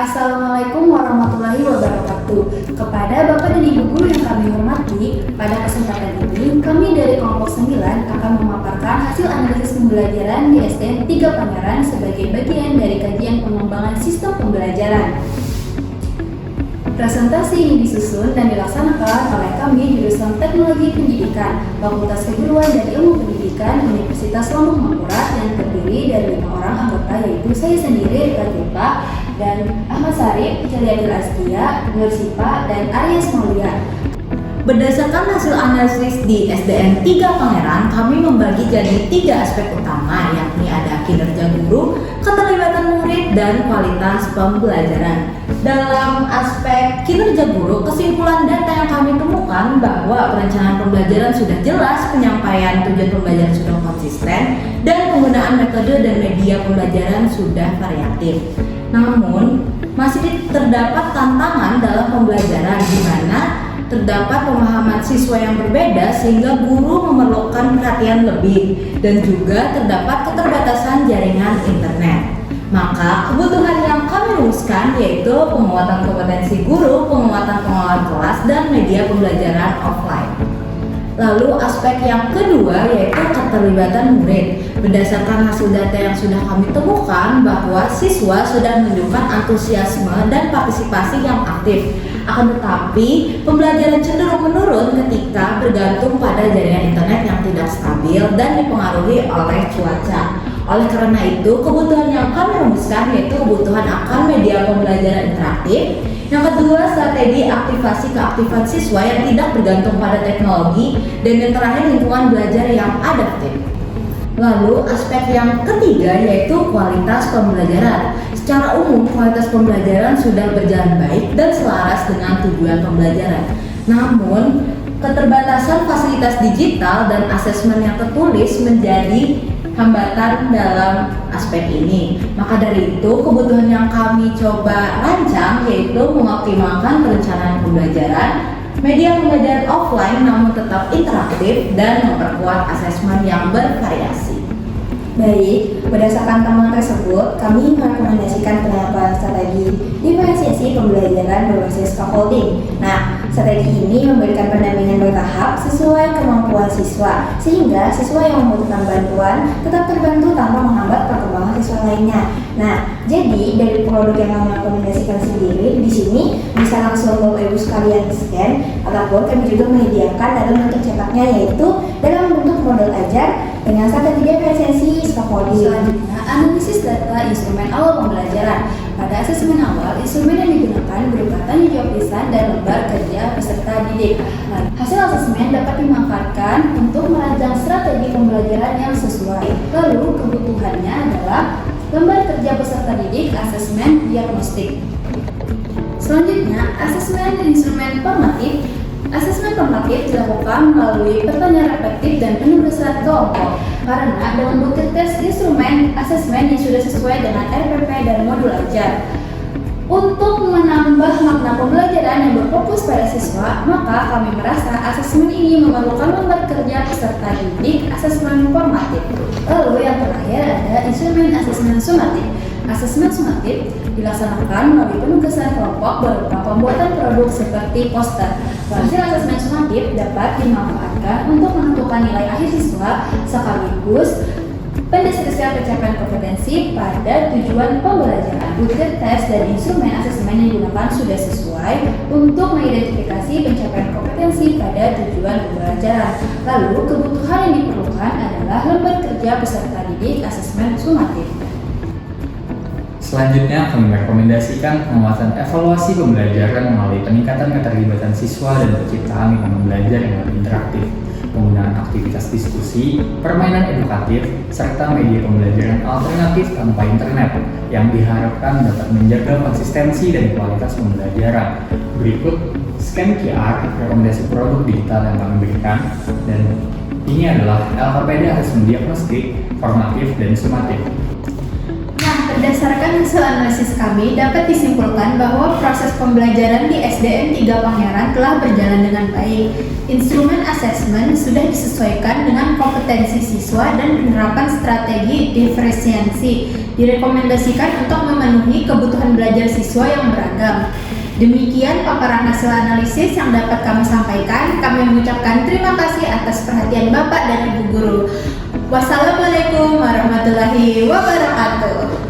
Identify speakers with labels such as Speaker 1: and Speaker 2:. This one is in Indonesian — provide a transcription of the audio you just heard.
Speaker 1: Assalamualaikum warahmatullahi wabarakatuh. Kepada Bapak dan Ibu Guru yang kami hormati, pada kesempatan ini kami dari kelompok 9 akan memaparkan hasil analisis pembelajaran di SDN 3 Pangeran sebagai bagian dari kajian pengembangan sistem pembelajaran. Presentasi ini disusun dan dilaksanakan oleh kami jurusan Teknologi Pendidikan, Fakultas Keguruan dan Ilmu Pendidikan Universitas Lambung Mangkurat yang terdiri dari 5 orang anggota, yaitu saya sendiri, Ratifa, dan Ahmad Sarif, Celiadil Askia, Nur Sipa, dan Aryas Maulia.
Speaker 2: Berdasarkan hasil analisis di SDN 3 Pangeran, kami membagi jadi 3 aspek utama, yakni ada kinerja guru, keterlibatan murid, dan kualitas pembelajaran. Dalam aspek kinerja guru, kesimpulan data yang kami temukan bahwa perencanaan pembelajaran sudah jelas, penyampaian tujuan pembelajaran sudah konsisten, dan penggunaan metode dan media pembelajaran sudah variatif. Namun, masih terdapat tantangan dalam pembelajaran di mana terdapat pemahaman siswa yang berbeda sehingga guru memerlukan perhatian lebih dan juga terdapat keterbatasan jaringan internet. Maka kebutuhan yang kami rumuskan yaitu penguatan kompetensi guru, penguatan pengelolaan kelas, dan media pembelajaran offline. Lalu aspek yang kedua yaitu keterlibatan murid. Berdasarkan hasil data yang sudah kami temukan bahwa siswa sudah menunjukkan antusiasme dan partisipasi yang aktif. Akan tetapi pembelajaran cenderung menurun ketika bergantung pada jaringan internet yang tidak stabil dan dipengaruhi oleh cuaca. Oleh karena itu, kebutuhan yang kami rumuskan yaitu kebutuhan akan media pembelajaran interaktif. Yang kedua, strategi aktivasi keaktifan siswa yang tidak bergantung pada teknologi, dan yang terakhir, lingkungan belajar yang adaptif. Lalu, aspek yang ketiga yaitu kualitas pembelajaran. Secara umum, kualitas pembelajaran sudah berjalan baik dan selaras dengan tujuan pembelajaran. Namun, keterbatasan fasilitas digital dan asesmen yang tertulis menjadi hambatan dalam aspek ini. Maka dari itu, kebutuhan yang kami coba rancang yaitu mengoptimalkan perencanaan pembelajaran, media pembelajaran offline namun tetap interaktif, dan memperkuat asesmen yang bervariasi.
Speaker 1: Baik, berdasarkan temuan tersebut, kami merekomendasikan penerapan strategi diferensiasi pembelajaran berbasis scaffolding. Nah, strategi ini memberikan pendampingan bertahap sesuai kemampuan siswa, sehingga siswa yang membutuhkan bantuan tetap terbantu tanpa menghambat perkembangan siswa lainnya. Nah, jadi dari produk yang kami rekomendasikan sendiri, di sini bisa langsung Bapak Ibu sekalian scan, ataupun kami juga menyediakan dalam bentuk cetaknya, yaitu dalam bentuk model ajar dengan strategi diferensiasi scaffolding. Selanjutnya, analisis data instrumen awal pembelajaran. Pada asesmen awal, instrumen yang digunakan berupa tanya jawab lisan dan lembar kerja peserta didik. Hasil asesmen dapat dimanfaatkan untuk merancang strategi pembelajaran yang sesuai. Lalu, kebutuhannya adalah lembar kerja peserta didik, asesmen diagnostik. Selanjutnya, asesmen instrumen formatif. Asesmen formatif dilakukan melalui pertanyaan reflektif dan penugasan kelompok, karena dengan bentuk tes instrumen asesmen yang sudah sesuai dengan RPP dan modul ajar. Untuk menambah makna pembelajaran yang berfokus pada siswa, maka kami merasa asesmen ini memerlukan lembar kerja peserta didik, asesmen formatif. Lalu yang terakhir ada instrumen asesmen sumatif. Asesmen sumatif dilaksanakan melalui penugasan kelompok berupa pembuatan produk seperti poster. Hasil asesmen sumatif dapat dimanfaatkan untuk menentukan nilai akhir siswa sekaligus pendeskripsian pencapaian kompetensi pada tujuan pembelajaran. Bukti tes dan instrumen asesmen yang digunakan sudah sesuai untuk mengidentifikasi pencapaian kompetensi pada tujuan pembelajaran. Lalu kebutuhan yang diperlukan adalah lembar kerja peserta didik, asesmen sumatif.
Speaker 3: Selanjutnya, kami merekomendasikan penguatan evaluasi pembelajaran melalui peningkatan keterlibatan siswa dan penciptaan lingkungan belajar yang lebih interaktif, penggunaan aktivitas diskusi, permainan edukatif, serta media pembelajaran alternatif tanpa internet yang diharapkan dapat menjaga konsistensi dan kualitas pembelajaran. Berikut scan QR rekomendasi produk digital yang kami berikan, dan ini adalah LKPD asesmen diagnostik, formatif, dan sumatif.
Speaker 4: Berdasarkan hasil analisis kami, dapat disimpulkan bahwa proses pembelajaran di SDN 3 Pangeran telah berjalan dengan baik. Instrumen asesmen sudah disesuaikan dengan kompetensi siswa dan penerapan strategi diferensiasi direkomendasikan untuk memenuhi kebutuhan belajar siswa yang beragam. Demikian paparan hasil analisis yang dapat kami sampaikan. Kami mengucapkan terima kasih atas perhatian Bapak dan Ibu Guru. Wassalamualaikum warahmatullahi wabarakatuh.